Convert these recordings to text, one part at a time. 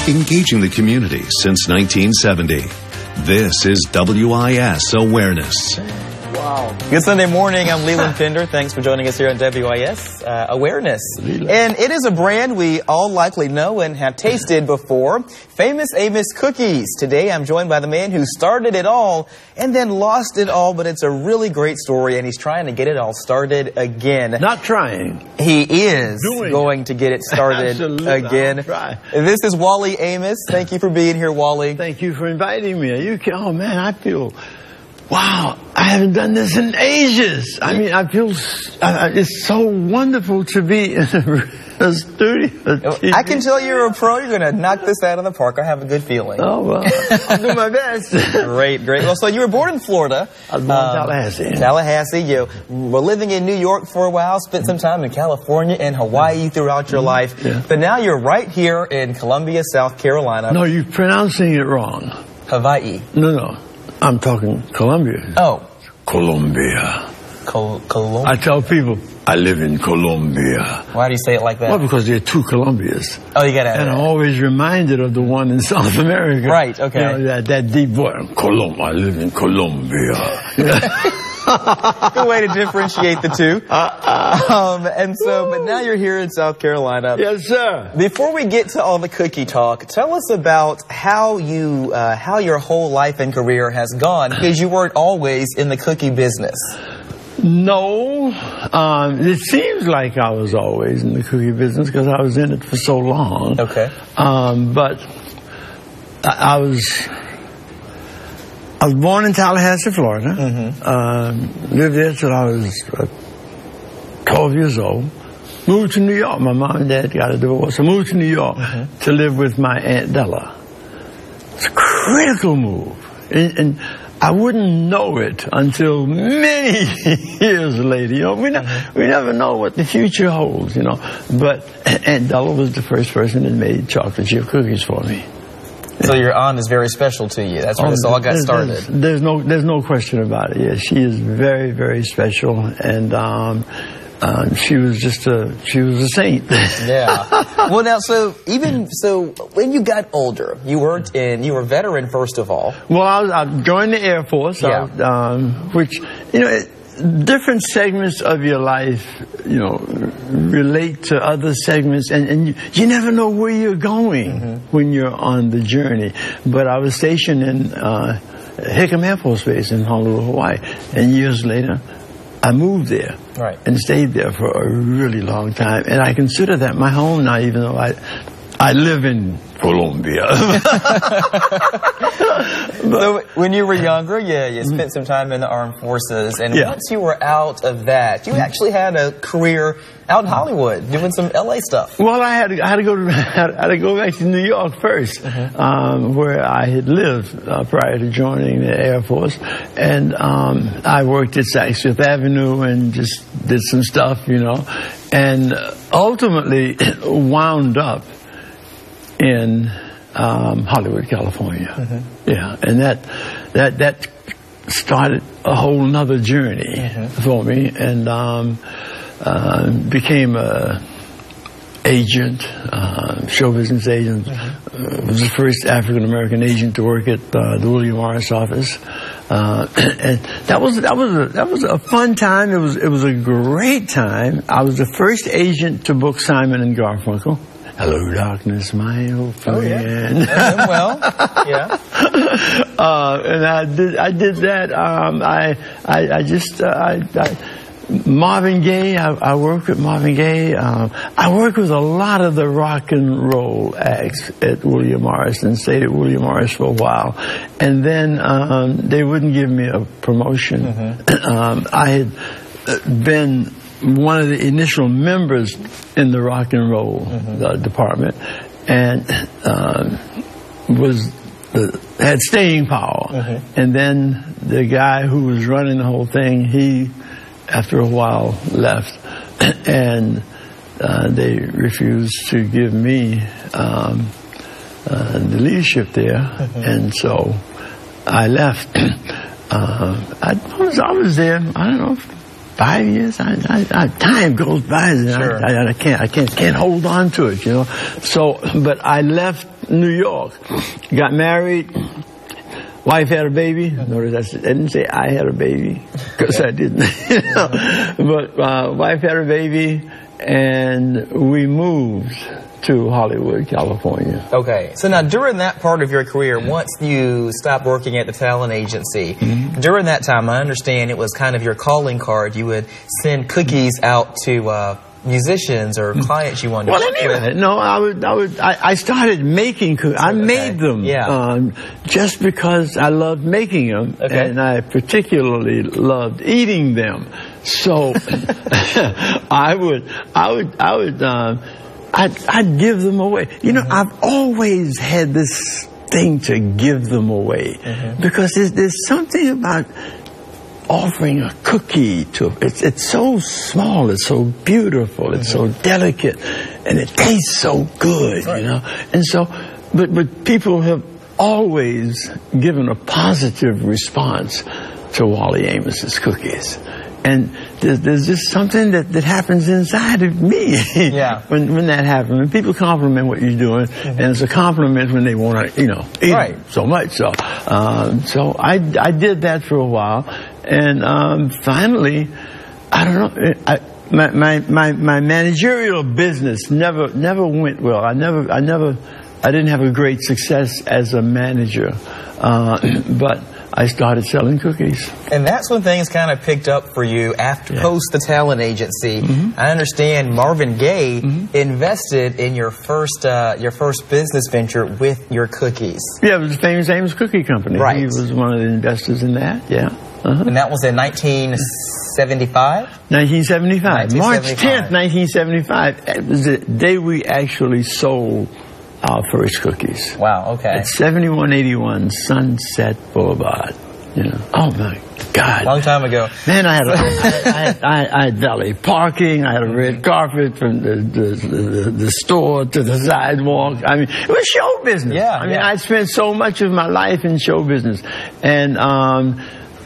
engaging the community since 1970. This is WIS Awareness. Wow. Good Sunday morning. I'm Leland Pender. Thanks for joining us here on WIS Awareness. And it is a brand we all likely know and have tasted before. Famous Amos cookies. Today I'm joined by the man who started it all and then lost it all, but it's a really great story and he's trying to get it all started again. Not trying. He is going to get it started again. This is Wally Amos. Thank you for being here, Wally. Thank you for inviting me. Oh man, I feel... Wow, I haven't done this in ages. I mean, I feel it's so wonderful to be in a studio. I can tell you're a pro. You're going to knock this out of the park. I have a good feeling. Oh, well, I'll do my best. Great. Well, so you were born in Florida. I was born in Tallahassee. Tallahassee. You were living in New York for a while, spent some time in California and Hawaii throughout your life. Yeah. But now you're right here in Columbia, South Carolina. No, you're pronouncing it wrong. Hawaii. No. I'm talking Colombia. Oh. Colombia. Colombia? I tell people, I live in Colombia. Why do you say it like that? Well, because there are two Colombias. Oh, you gotta... And I'm always reminded of the one in South America. Right, okay. You know, that deep voice. I live in Colombia. Good way to differentiate the two. But now you're here in South Carolina. Yes, sir. Before we get to all the cookie talk, tell us about how your whole life and career has gone, because you weren't always in the cookie business. No, it seems like I was always in the cookie business because I was in it for so long. Okay. But I was born in Tallahassee, Florida. Mm-hmm. Lived there till I was 12 years old. Moved to New York. My mom and dad got a divorce. I moved to New York to live with my Aunt Della. It's a critical move. And I wouldn't know it until many years later. You know, we never know what the future holds, you know. But Aunt Della was the first person that made chocolate chip cookies for me. So your aunt is very special to you. That's where this all got started. There's no question about it. Yeah, she is very, very special, and she was a saint. Yeah. Well, now, so when you got older, you were a veteran first of all. Well, I joined the Air Force, which, you know, different segments of your life, you know, relate to other segments, and you never know where you're going when you're on the journey. But I was stationed in Hickam Air Force Base in Honolulu, Hawaii, and years later, I moved there and stayed there for a really long time. And I consider that my home now, even though I live in Colombia. So when you were younger, you spent some time in the armed forces, and once you were out of that, you actually had a career out in Hollywood doing some LA stuff. Well, I had to go back to New York first, where I had lived prior to joining the Air Force, and I worked at Saks Fifth Avenue and just did some stuff, you know, and ultimately wound up in Hollywood, California. Yeah, and that started a whole nother journey for me, and became a agent, show business agent. Was the first African American agent to work at the William Morris office, and that was a fun time. It was a great time. I was the first agent to book Simon and Garfunkel. Hello, darkness, my old friend. Oh, yeah. Well, yeah. And I did that. Marvin Gaye, I worked with Marvin Gaye. I worked with a lot of the rock and roll acts at William Morris and stayed at William Morris for a while. And then they wouldn't give me a promotion. I had been one of the initial members in the rock and roll department, and had staying power. And then the guy who was running the whole thing, he, after a while, left, and they refused to give me the leadership there, and so I left. I was there, I don't know, 5 years. Time goes by, and Sure. I can't hold on to it, you know. So, but I left New York, got married. Wife had a baby. Notice I didn't say I had a baby, because I didn't. You know? But wife had a baby, and we moved to Hollywood, California. Okay. So now, during that part of your career, once you stopped working at the talent agency, during that time, I understand it was kind of your calling card. You would send cookies out to musicians or clients you wanted to work with. No, I started making cookies. I made them. Yeah. Just because I loved making them, and I particularly loved eating them. So I'd give them away. You know, I've always had this thing to give them away, because there's something about offering a cookie to it's so small, it's so beautiful, it's so delicate, and it tastes so good, you know. And so, but people have always given a positive response to Wally Amos's cookies. And there's just something that happens inside of me when that happens. When people compliment what you're doing, and it's a compliment when they want to, you know, eat it so much. So, so I did that for a while, and finally, I don't know. My managerial business never went well. I didn't have a great success as a manager, but I started selling cookies. And that's when things kind of picked up for you after post the talent agency. I understand Marvin Gaye invested in your first business venture with your cookies. Yeah, it was the Famous Amos Cookie Company. Right. He was one of the investors in that, And that was in 1975? 1975. March 10th, 1975. It was the day we actually sold our first cookies. Wow, okay. At 7181 Sunset Boulevard. You know, oh my God. Long time ago. Man, I had valet parking. I had a red carpet from the store to the sidewalk. I mean, it was show business. Yeah. I mean, I spent so much of my life in show business, and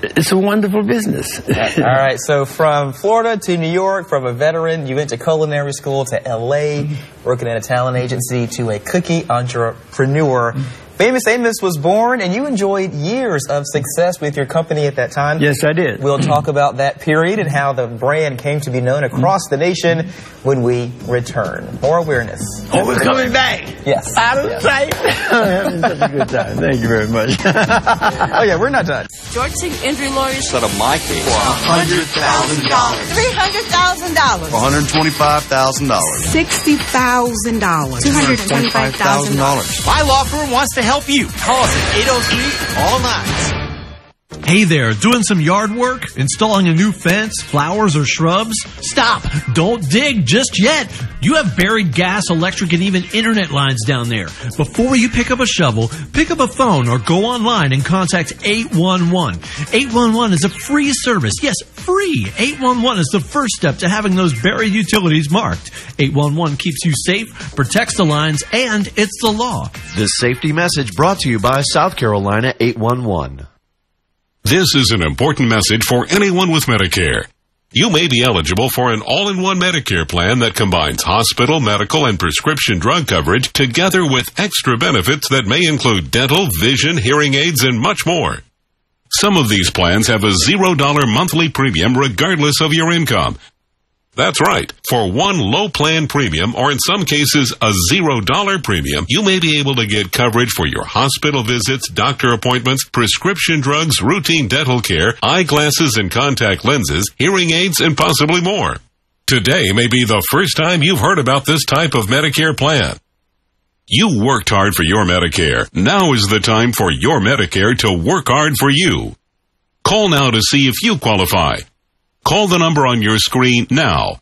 it's a wonderful business. All right, so from Florida to New York, from a veteran, you went to culinary school to L.A., working at a talent agency, to a cookie entrepreneur. Famous Amos was born, and you enjoyed years of success with your company at that time. Yes, I did. We'll talk about that period and how the brand came to be known across the nation when we return. More awareness. Oh, we're coming back. Yes. Out of sight. I'm having such a good time. Thank you very much. Oh, yeah, we're not done. George Sink injury lawyers Set up my case for $100,000. $300,000. $125,000. $60,000. $225,000. My law firm wants to help you. Call us at 803 all night. Hey there, doing some yard work? Installing a new fence, flowers, or shrubs? Stop! Don't dig just yet! You have buried gas, electric, and even internet lines down there. Before you pick up a shovel, pick up a phone or go online and contact 811. 811 is a free service. Yes, free! 811 is the first step to having those buried utilities marked. 811 keeps you safe, protects the lines, and it's the law. This safety message brought to you by South Carolina 811. This is an important message for anyone with Medicare. You may be eligible for an all-in-one Medicare plan that combines hospital, medical, and prescription drug coverage together with extra benefits that may include dental, vision, hearing aids, and much more. Some of these plans have a $0 monthly premium regardless of your income. That's right. For one low plan premium, or in some cases a $0 premium, you may be able to get coverage for your hospital visits, doctor appointments, prescription drugs, routine dental care, eyeglasses and contact lenses, hearing aids, and possibly more. Today may be the first time you've heard about this type of Medicare plan. You worked hard for your Medicare. Now is the time for your Medicare to work hard for you. Call now to see if you qualify. Call the number on your screen now.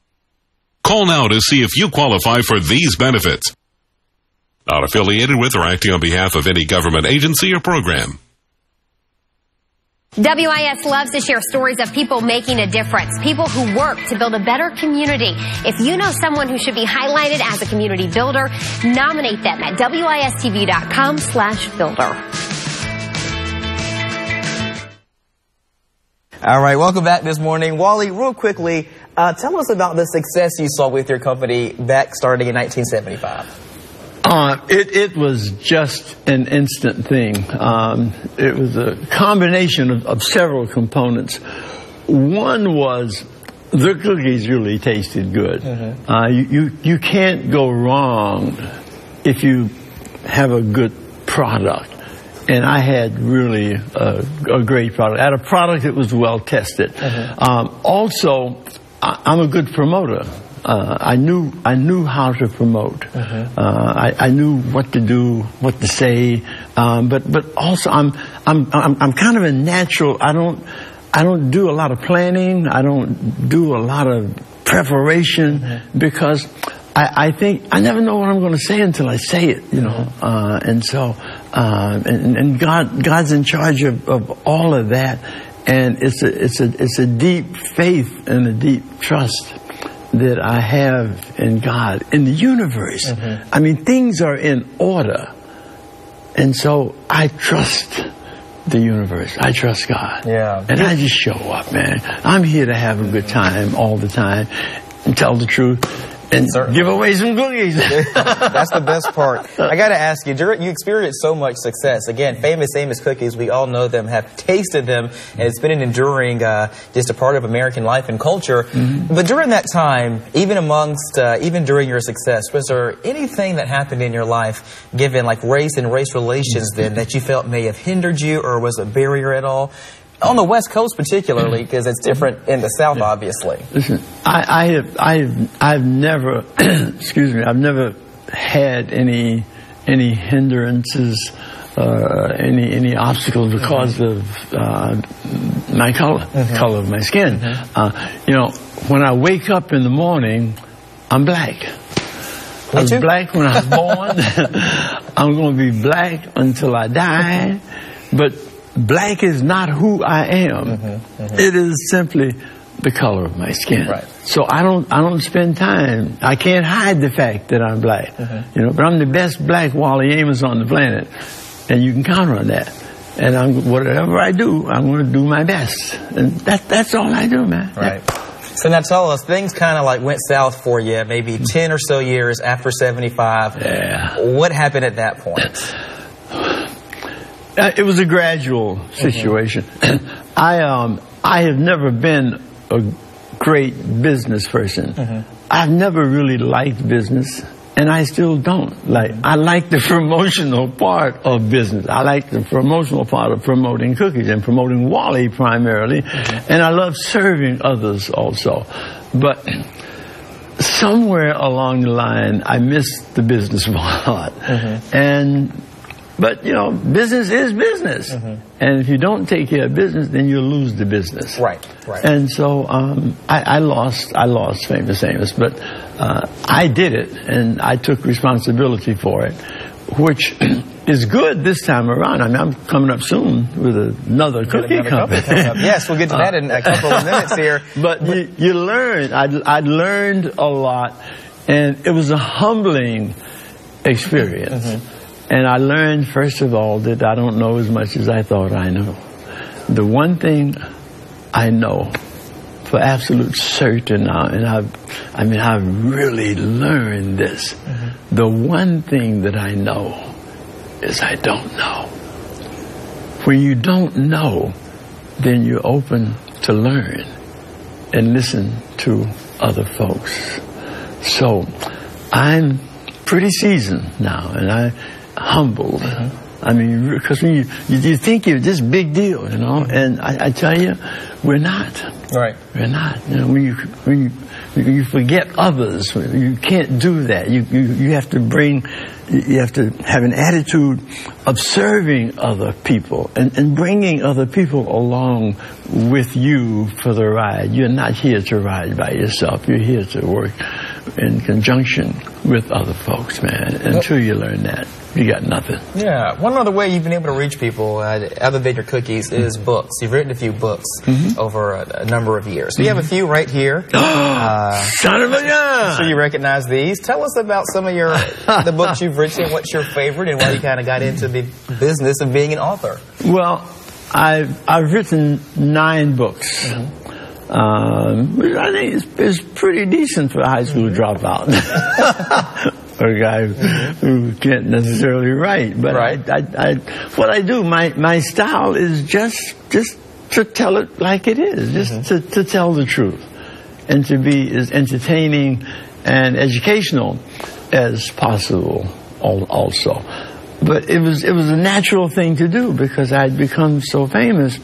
Call now to see if you qualify for these benefits. Not affiliated with or acting on behalf of any government agency or program. WIS loves to share stories of people making a difference, people who work to build a better community. If you know someone who should be highlighted as a community builder, nominate them at wistv.com/builder. All right, welcome back this morning. Wally, real quickly, tell us about the success you saw with your company back starting in 1975. It was just an instant thing. It was a combination of several components. One was the cookies really tasted good. You can't go wrong if you have a good product. And I had really a great product. I had a product that was well tested. Also, I'm a good promoter. I knew how to promote. I knew what to do, what to say. But also, I'm kind of a natural. I don't do a lot of planning. I don't do a lot of preparation because I think I never know what I'm going to say until I say it. You know, and so and God's in charge of all of that, and it's a deep faith and a deep trust that I have in God, in the universe. I mean, things are in order. And so I trust the universe. I trust God. Yeah. And I just show up, man. I'm here to have a good time all the time and tell the truth and give away some cookies. That's the best part. I got to ask you, you experienced so much success. Again, Famous Amos cookies, we all know them, have tasted them, and it's been an enduring, just a part of American life and culture. But during that time, even during your success, was there anything that happened in your life, given like race and race relations then, that you felt may have hindered you or was a barrier at all? On the West Coast particularly, because it's different in the South, obviously. Listen, I've never, excuse me, I've never had any hindrances, any obstacles because of my color, color of my skin. You know, when I wake up in the morning, I'm black. I was black when I was born. I'm going to be black until I die, but black is not who I am. It is simply the color of my skin. So I don't spend time. I can't hide the fact that I'm black. You know, but I'm the best black Wally Amos on the planet, and you can count on that. And whatever I do, I'm going to do my best, and that's all I do, man. So now tell us, things kind of like went south for you, maybe 10 or so years after 75. What happened at that point? It was a gradual situation. I have never been a great business person. I've never really liked business, and I still don't. I like the promotional part of business. I like the promotional part of promoting cookies and promoting Wally primarily, and I love serving others also. But somewhere along the line, I missed the business part. But, you know, business is business. And if you don't take care of business, then you'll lose the business. And so I lost Famous Amos, but I did it, and I took responsibility for it, which is good this time around. I mean, I'm coming up soon with another cookie company. Yes, we'll get to that in a couple of minutes here. But you learn. I learned a lot, and it was a humbling experience. And I learned, first of all, that I don't know as much as I thought I knew. The one thing I know for absolute certain now, and I've really learned this. The one thing that I know is I don't know. When you don't know, then you're open to learn and listen to other folks. So I'm pretty seasoned now, and I'm humbled. I mean, because when you think you're this big deal, you know, and I tell you, we're not. We're not. You know, when you forget others, you can't do that. You have to have an attitude of serving other people and bringing other people along with you for the ride. You're not here to ride by yourself. You're here to work in conjunction with other folks, man. Until you learn that, you got nothing. Yeah. One other way you've been able to reach people, other than your cookies, is books. You've written a few books over a number of years. We have a few right here. Son of a gun! I'm sure you recognize these. Tell us about some of the books you've written. What's your favorite, and why you kind of got into the business of being an author? Well, I've written 9 books. Which I think is pretty decent for a high school dropout. Or a guy who can't necessarily write. But what I do, my style is just to tell it like it is, just to tell the truth, and to be as entertaining and educational as possible also. But it was a natural thing to do because I'd become so famous,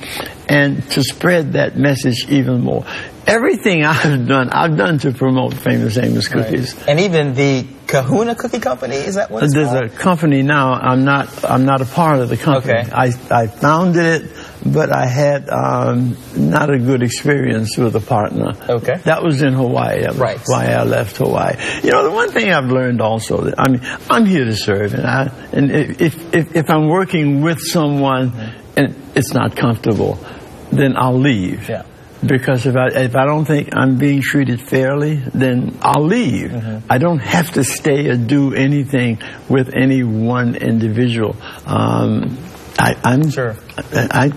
and to spread that message even more. Everything I've done to promote Famous Amos cookies. And even the Kahuna Cookie Company, is that what it's called? There's a company now. I'm not a part of the company. Okay. I founded it, but I had not a good experience with a partner. Okay. That was in Hawaii. That was why I left Hawaii. You know, the one thing I've learned also, I mean, I'm here to serve, and if I'm working with someone and it's not comfortable, then I'll leave. Yeah. Because if I don't think I'm being treated fairly, then I'll leave. I don't have to stay or do anything with any one individual. I'm sure. I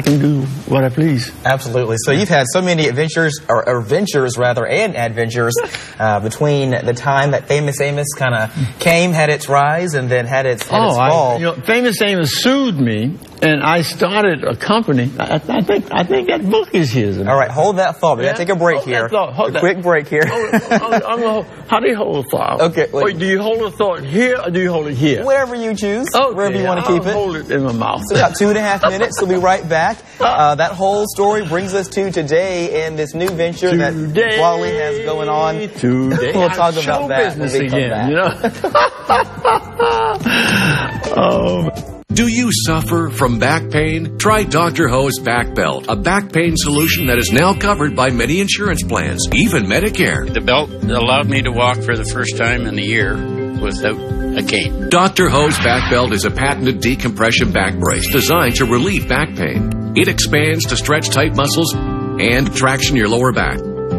can do what I please. Absolutely. So you've had so many adventures, or ventures rather, and adventures between the time that Famous Amos kind of had its rise, and then had its fall. Famous Amos sued me, and I started a company. I think that book is his. All right, hold that thought. We got to take a break here. Quick break here. How do you hold a thought? Okay. Wait, do you hold a thought here, or do you hold it here? Wherever you choose. Okay, wherever you want to keep it. Hold it in my mouth. So about 2.5 minutes. We'll be right back. That whole story brings us to today and this new venture that Wally has going on. We'll talk about that when we come back. Do you suffer from back pain? Try Dr. Ho's Back Belt, a back pain solution that is now covered by many insurance plans, even Medicare. The belt allowed me to walk for the first time in a year without a cane. Dr. Ho's Back Belt is a patented decompression back brace designed to relieve back pain. It expands to stretch tight muscles and traction your lower back,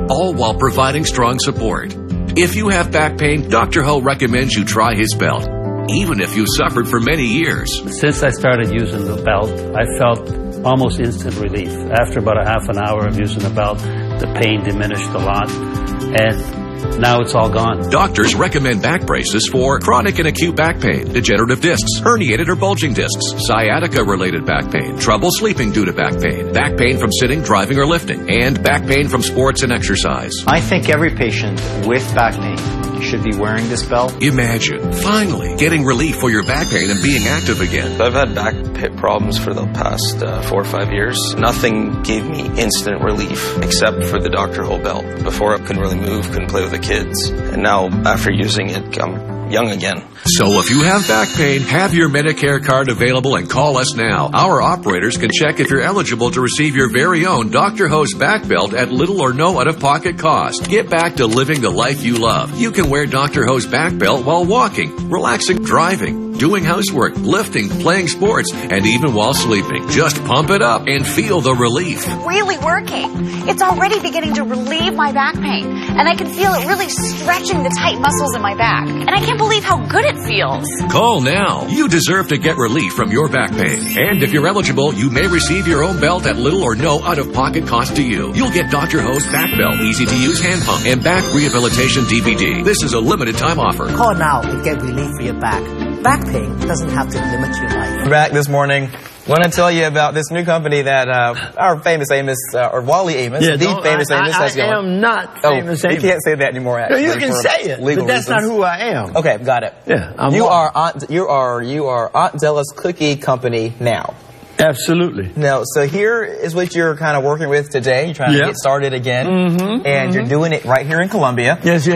all while providing strong support. If you have back pain, Dr. Ho recommends you try his belt, even if you suffered for many years. Since I started using the belt, I felt almost instant relief. After about a half an hour of using the belt, the pain diminished a lot, and now it's all gone. Doctors recommend back braces for chronic and acute back pain, degenerative discs, herniated or bulging discs, sciatica-related back pain, trouble sleeping due to back pain from sitting, driving, or lifting, and back pain from sports and exercise. I think every patient with back pain should be wearing this belt. Imagine finally getting relief for your back pain and being active again. I've had back problems for the past 4 or 5 years. Nothing gave me instant relief except for the Dr. Ho belt. Before I couldn't really move, couldn't play with the kids. And now, after using it, I'm young again. So if you have back pain, have your Medicare card available and call us now. Our operators can check if you're eligible to receive your very own Dr. Ho's Back Belt at little or no out-of-pocket cost. Get back to living the life you love. You can wear Dr. Ho's Back Belt while walking, relaxing, driving, doing housework, lifting, playing sports, and even while sleeping. Just pump it up and feel the relief. It's really working. It's already beginning to relieve my back pain, and I can feel it really stretching the tight muscles in my back. And I can't believe how good it feels. Call now. You deserve to get relief from your back pain. And if you're eligible, you may receive your own belt at little or no out-of-pocket cost to you. You'll get Dr. Ho's Back Belt, easy-to-use hand pump, and back rehabilitation DVD. This is a limited-time offer. Call now and get relief for your back. Back pain doesn't have to limit your life. We're back this morning. I want to tell you about this new company that our Famous Amos, or Wally Amos, Famous Amos, has going. I am not Famous Amos. You can't say that anymore, actually. No, you can say it, but that's not who I am. Okay, got it. Yeah, you are Aunt Della's Cookie Company now. Absolutely. Now, so here is what you're kind of working with today. You're trying to get started again, and you're doing it right here in Columbia. Yes.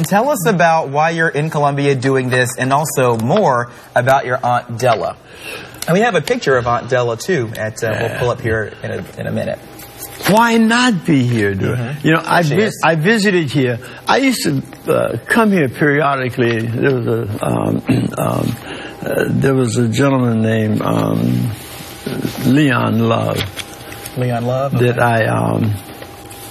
Tell us about why you're in Columbia doing this, and also more about your Aunt Della. And we have a picture of Aunt Della, too, we'll pull up here in a minute. Why not be here, dude? You know, I visited here. I used to come here periodically. There was a gentleman named Leon Love. Leon Love? Okay. That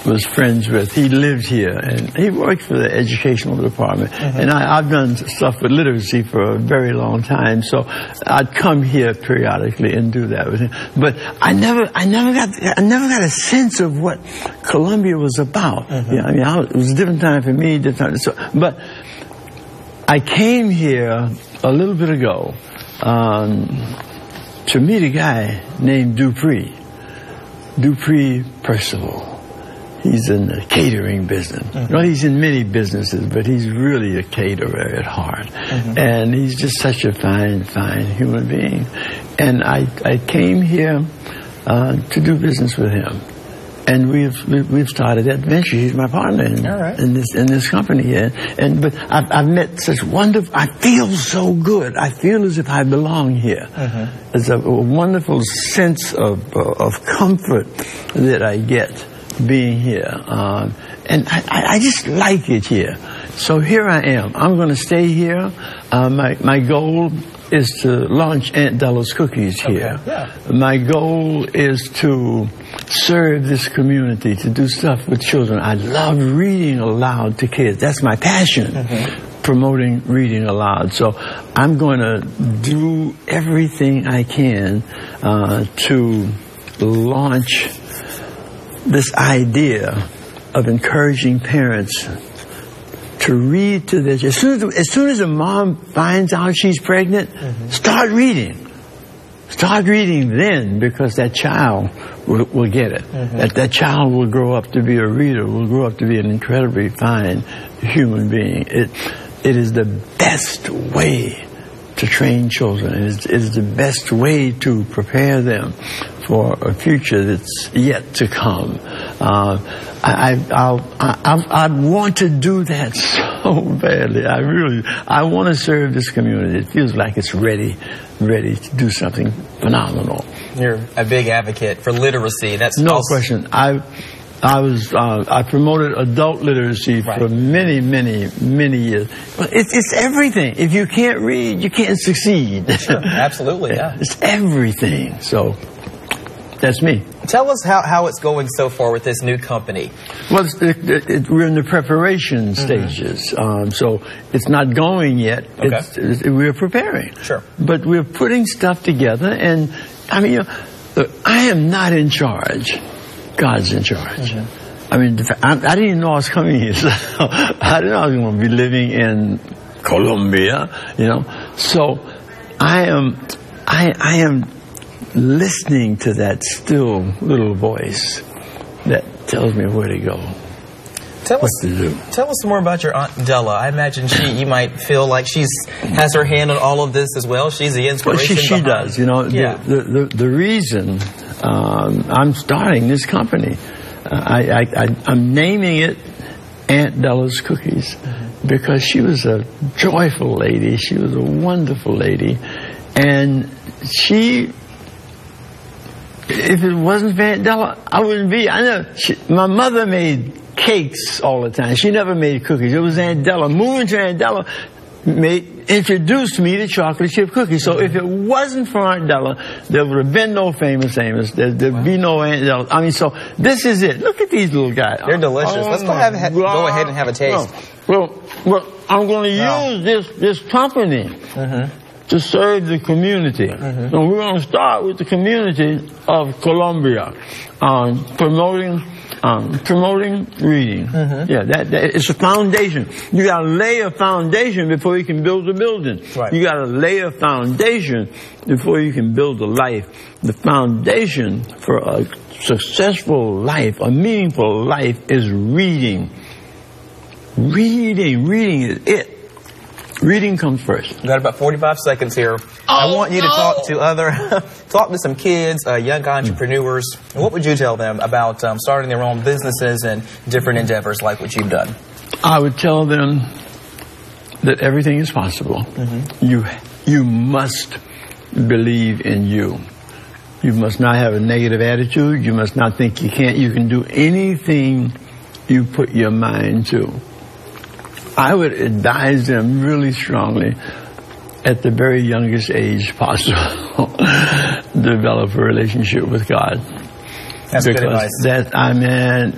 was friends with, he lived here, and he worked for the educational department. And I've done stuff with literacy for a very long time, so I'd come here periodically and do that with him. But I never got a sense of what Columbia was about. Yeah, I mean, it was a different time for me, different time. But I came here a little bit ago to meet a guy named Dupree Percival. He's in the catering business. Well, he's in many businesses, but he's really a caterer at heart. And he's just such a fine, fine human being. And I came here to do business with him. And we've started that venture. He's my partner in this company here. But I've met such wonderful. I feel so good. I feel as if I belong here. There's a wonderful sense of comfort that I get being here, and I just like it here. So here I am. I'm going to stay here. My goal is to launch Aunt Della's Cookies here. My goal is to serve this community, to do stuff with children. I love reading aloud to kids. That's my passion, promoting reading aloud. So I'm going to do everything I can to launch this idea of encouraging parents to read to their children. As soon as a mom finds out she's pregnant, start reading. Start reading then, because that child will get it. That child will grow up to be a reader, will grow up to be an incredibly fine human being. It is the best way to train children. It is the best way to prepare them for a future that's yet to come. I want to do that so badly. I want to serve this community. It feels like it's ready to do something phenomenal. You're a big advocate for literacy. That's no question. I promoted adult literacy for many years. But it's everything. If you can't read, you can't succeed. Sure, absolutely, yeah. It's everything. So that's me. Tell us how it's going so far with this new company. Well, we're in the preparation stages, so it's not going yet. We're preparing. Sure. But we're putting stuff together, and I mean, look, I am not in charge. God's in charge. I mean, I didn't even know I was coming here. So I didn't know I was going to be living in Colombia, you know. So I am listening to that still little voice that tells me where to go. Tell us more about your Aunt Della. I imagine you might feel like has her hand on all of this as well. She's the inspiration. Well, she does. You know, the reason I'm starting this company, I'm naming it Aunt Della's Cookies because she was a joyful lady. She was a wonderful lady, and if it wasn't for Aunt Della, I wouldn't be. I know my mother made cakes all the time. She never made cookies. It was Aunt Della. Moving to Aunt Della introduced me to chocolate chip cookies. So if it wasn't for Aunt Della, there would have been no Famous Amos. There'd be no Aunt Della. I mean, so this is it. Look at these little guys. They're delicious. Let's go ahead and have a taste. Well, I'm going to use this company to serve the community. So we're going to start with the community of Colombia, promoting reading. Yeah, that it's a foundation. You got to lay a foundation before you can build a building. You got to lay a foundation before you can build a life. The foundation for a successful life, a meaningful life, is reading. Reading is it. Reading comes first. We've got about 45 seconds here. I want you to talk to some kids, young entrepreneurs. What would you tell them about starting their own businesses and different endeavors like what you've done? I would tell them that everything is possible. You must believe in you. You must not have a negative attitude. You must not think you can't. You can do anything you put your mind to. I would advise them really strongly at the very youngest age possible, develop a relationship with God. That's good advice.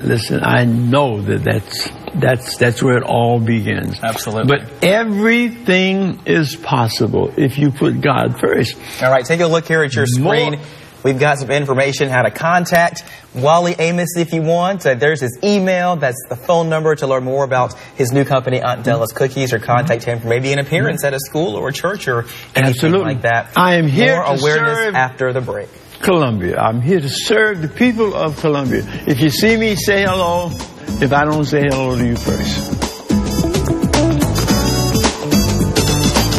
Listen, I know that's where it all begins. Absolutely. But everything is possible if you put God first. All right, take a look here at your screen. We've got some information how to contact Wally Amos if you want. There's his email. That's the phone number to learn more about his new company, Aunt Della's Cookies, or contact him for maybe an appearance at a school or a church or anything like that. I am here more to awareness serve after the break. Columbia. I'm here to serve the people of Columbia. If you see me, say hello. If I don't say hello to you first.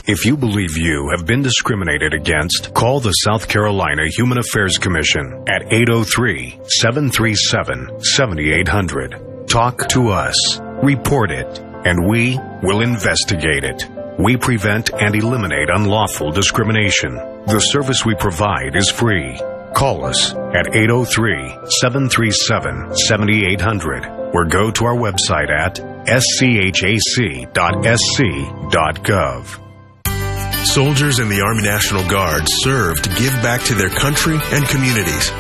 If you believe you have been discriminated against, call the South Carolina Human Affairs Commission at 803-737-7800. Talk to us, report it, and we will investigate it. We prevent and eliminate unlawful discrimination. The service we provide is free. Call us at 803-737-7800 or go to our website at schac.sc.gov. Soldiers in the Army National Guard serve to give back to their country and communities.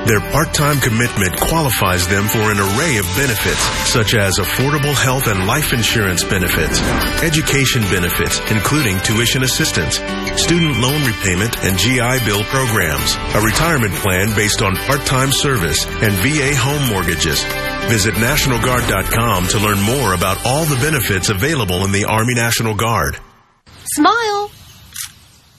Their part-time commitment qualifies them for an array of benefits, such as affordable health and life insurance benefits, education benefits, including tuition assistance, student loan repayment, and GI Bill programs, a retirement plan based on part-time service, and VA home mortgages. Visit NationalGuard.com to learn more about all the benefits available in the Army National Guard. Smile.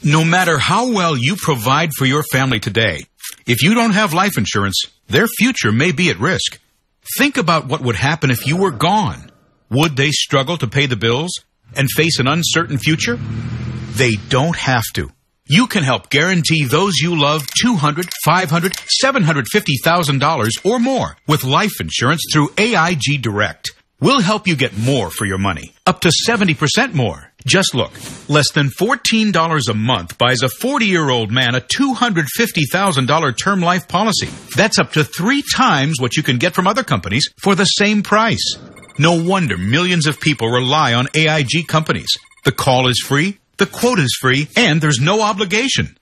No matter how well you provide for your family today, if you don't have life insurance, their future may be at risk. Think about what would happen if you were gone. Would they struggle to pay the bills and face an uncertain future? They don't have to. You can help guarantee those you love $200,000, $500,000, $750,000 or more with life insurance through AIG Direct. We'll help you get more for your money, up to 70% more. Just look, less than $14 a month buys a 40-year-old man a $250,000 term life policy. That's up to 3 times what you can get from other companies for the same price. No wonder millions of people rely on AIG companies. The call is free, the quote is free, and there's no obligation.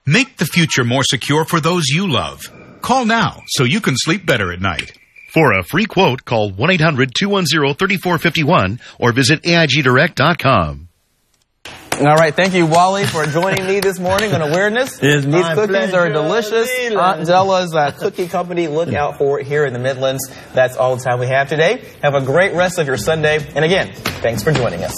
Make the future more secure for those you love. Call now so you can sleep better at night. For a free quote, call 1-800-210-3451 or visit AIGDirect.com. All right, thank you, Wally, for joining me this morning on Awareness. These cookies are delicious. Aunt Della's Cookie Company. Look out for it here in the Midlands. That's all the time we have today. Have a great rest of your Sunday. And again, thanks for joining us.